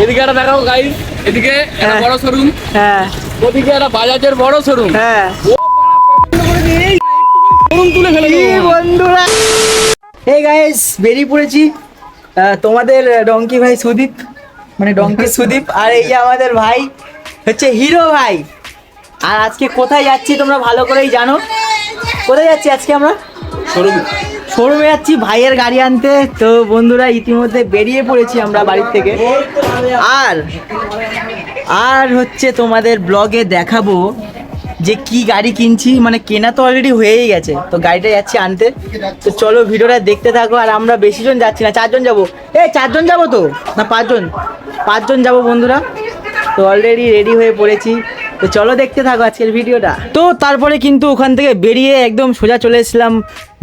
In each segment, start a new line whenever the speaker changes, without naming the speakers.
এদিকে একটা দেখাও গাইস, এদিকে একটা বড় শোরুম,
হ্যাঁ
ওদিকে একটা বাজাজের বড় শোরুম।
হ্যাঁ
শোরুম তুলে ফেলে
কি
দেবো।
বন্ধুরা, এই গাইস বেরিয়ে পড়েছি তোমাদের ডঙ্কি ভাই সুদীপ, মানে ডঙ্কি সুদীপ, আর এই যে আমাদের ভাই হচ্ছে হিরো ভাই। আর আজকে কোথায় যাচ্ছি তোমরা ভালো করেই জানো। কোথায় যাচ্ছি আজকে আমরা? শোরুমে যাচ্ছি ভাইয়ের গাড়ি আনতে। তো বন্ধুরা ইতিমধ্যে বেরিয়ে পড়েছি আমরা বাড়ির থেকে। আর হচ্ছে তোমাদের ব্লগে দেখাবো যে কি গাড়ি কিনছি, মানে কেনা তো অলরেডি হয়েই গেছে, তো গাড়িটা যাচ্ছি আনতে। তো চলো ভিডিওটা দেখতে থাকো। আর আমরা বেশি জন যাচ্ছি না, 4 জন যাবো। 4 জন যাবো তো না 5 জন? 5 জন যাবো বন্ধুরা। তো অলরেডি রেডি হয়ে পড়েছি, তো চলো দেখতে থাকো আজকের ভিডিওটা। তো তারপরে কিন্তু ওখান থেকে বেরিয়ে একদম সোজা চলে এসেছিলাম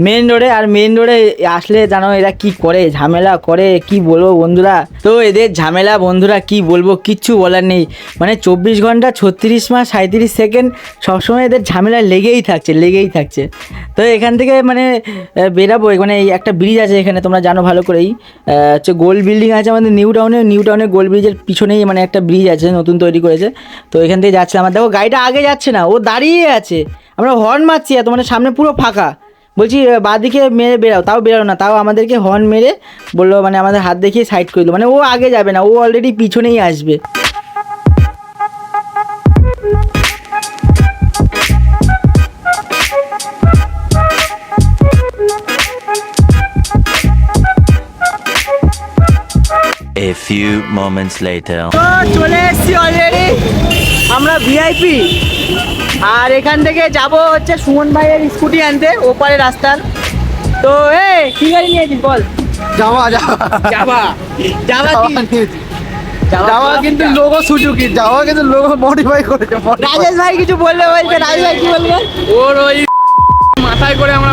মেন রোডে। আর মেন রোডে আসলে জানো এরা কি করে, ঝামেলা করে কি বলবো বন্ধুরা। তো এদের ঝামেলা বন্ধুরা কি বলবো, কিচ্ছু বলার নেই। মানে 24 ঘন্টা 36 মাস 37 সেকেন্ড সবসময় এদের ঝামেলা লেগেই থাকছে। তো এখান থেকে মানে বেরাবো, মানে এই একটা ব্রিজ আছে এখানে, তোমরা জানো ভালো করেই, হচ্ছে গোল বিল্ডিং আছে আমাদের নিউ টাউনে গোল ব্রিজের পিছনেই মানে একটা ব্রিজ আছে নতুন তৈরি করেছে। তো এখান থেকে যাচ্ছে আমার, দেখো গাড়িটা আগে যাচ্ছে না, ও দাঁড়িয়ে আছে। আমরা হর্ন মারছি এত, মানে সামনে পুরো ফাঁকা, বলছি বাঁদিকে মেরে বেরাও, তাও বেরাও না, তাও আমাদেরকে হর্ন মেরে বললো, মানে আমাদের হাত দেখিয়ে সাইড করে দিল। মানে ও আগে যাবে না, ও অলরেডি পিছনেই আসবে।
A few moments later.
তো চলে এসেছি অলরেডি আমরা ভিআইপি। আর এখান থেকে যাব হচ্ছে সুমন ভাইয়ের স্কুটি আনতে ওপারে রাস্তার। তো কি গাড়ি নিয়েছিস বল?
যাবা
যাওয়া
কিন্তু লোগো সুজুকি, যাওয়া কিন্তু লোগো মডিফাই করেছে।
রাজেশ ভাই কিছু বলবে, বলছে রাজেশ ভাই কি বলবে?
ওর ওই মাথায় করে আমরা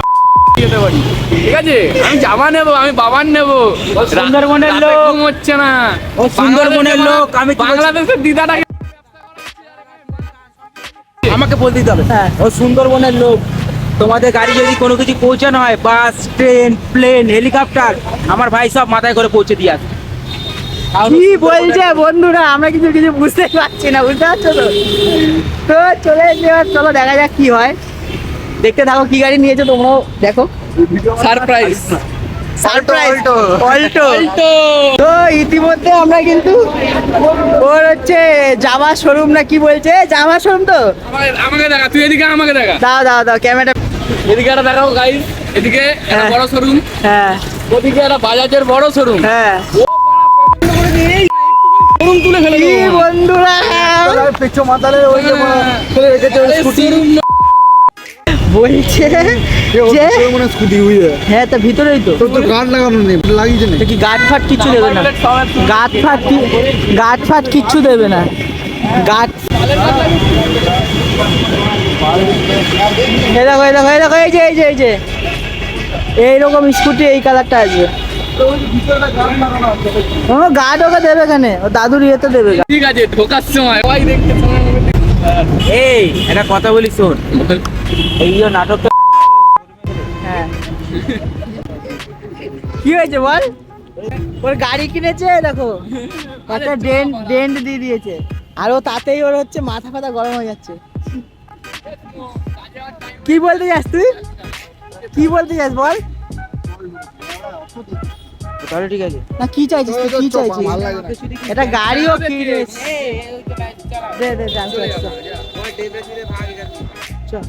যেতে পারি, ঠিক আছে? আমি জামা নেবো, আমি বাবার নেবো।
সুন্দরবনের
রাতে
লোক।
ঘুম হচ্ছে না।
ও সুন্দরবনের লোক। আমি কি বলছি?
বাংলাদেশের দিদাটাকে
আমাকে বলতে দিতে হবে।
হ্যাঁ।
ও সুন্দরবনের লোক। তোমাদের গাড়ি যদি কোনো কিছু পৌঁছানো হয়, বাস, ট্রেন, প্লেন, হেলিকপ্টার, আমার ভাই সব মাথায় করে পৌঁছে দিয়ে আসে।
কি বলছে বন্ধুরা, আমরা কিছু বুঝতে পারছি না, বুঝতে পারছো তো? তো চলে এসে এবার চলো দেখা যাক কি হয়। দেখতে থাকো কি গাড়ি নিয়েছো তোমরাও দেখো।
সারপ্রাইজ।
অল্টো। তো ইতিমধ্যে আমরা কিন্তু ওর হচ্ছে জামা শোরুম না কি বলছে, জামা শোরুম তো।
আমাকে দেখা, তুই এদিকে আমাকে দেখা।
দাও ক্যামেরা।
এদিকে একটা দেখাও গাইস, এদিকে একটা
হ্যাঁ।
বড় শোরুম,
হ্যাঁ
ওদিকে একটা বাজাজের বড় শোরুম।
হ্যাঁ
শোরুম তুলে ফেলে
কি
দেবো।
বন্ধুরা,
পেছো মাথালে ওই যে ফেলে রেখেছে ওই স্কুটি।
বলছে যে
মানে স্কুটি বুঝে।
হ্যাঁ তা ভিতরেই তো।
তোর তো গার্ড লাগানো নেই, লাগিয়েছে না।
তো কি গার্ড ফাট কিচ্ছু দেবে না? গার্ড ফাট কিচ্ছু দেবে না। গার্ড এই দেখো এই যে এইরকম স্কুটি এই কালারটা আসবে। ও গার্ড ওকে দেবে এখানে, ও দাদুর ইয়েতে দেবে।
ঠিক আছে, ঢোকার সময় ওই দেখতে সময়
এই একটা কথা বলি শোন, এই যে নাটক।
হ্যাঁ কি হয়েছে বল? ওর গাড়ি কিনেছে দেখো, একটা ডেন্ট দিয়ে দিয়েছে। আর ও তাতেই ওর হচ্ছে মাথা ফাথা গরম হয়ে যাচ্ছে। কি বলতে চাস তুই? কি বলতে চাস বল?
তাহলে ঠিক আছে।
না কি চাইছিস তুই, কি চাইছিস? এটা গাড়িও কিনেছে। দে চল।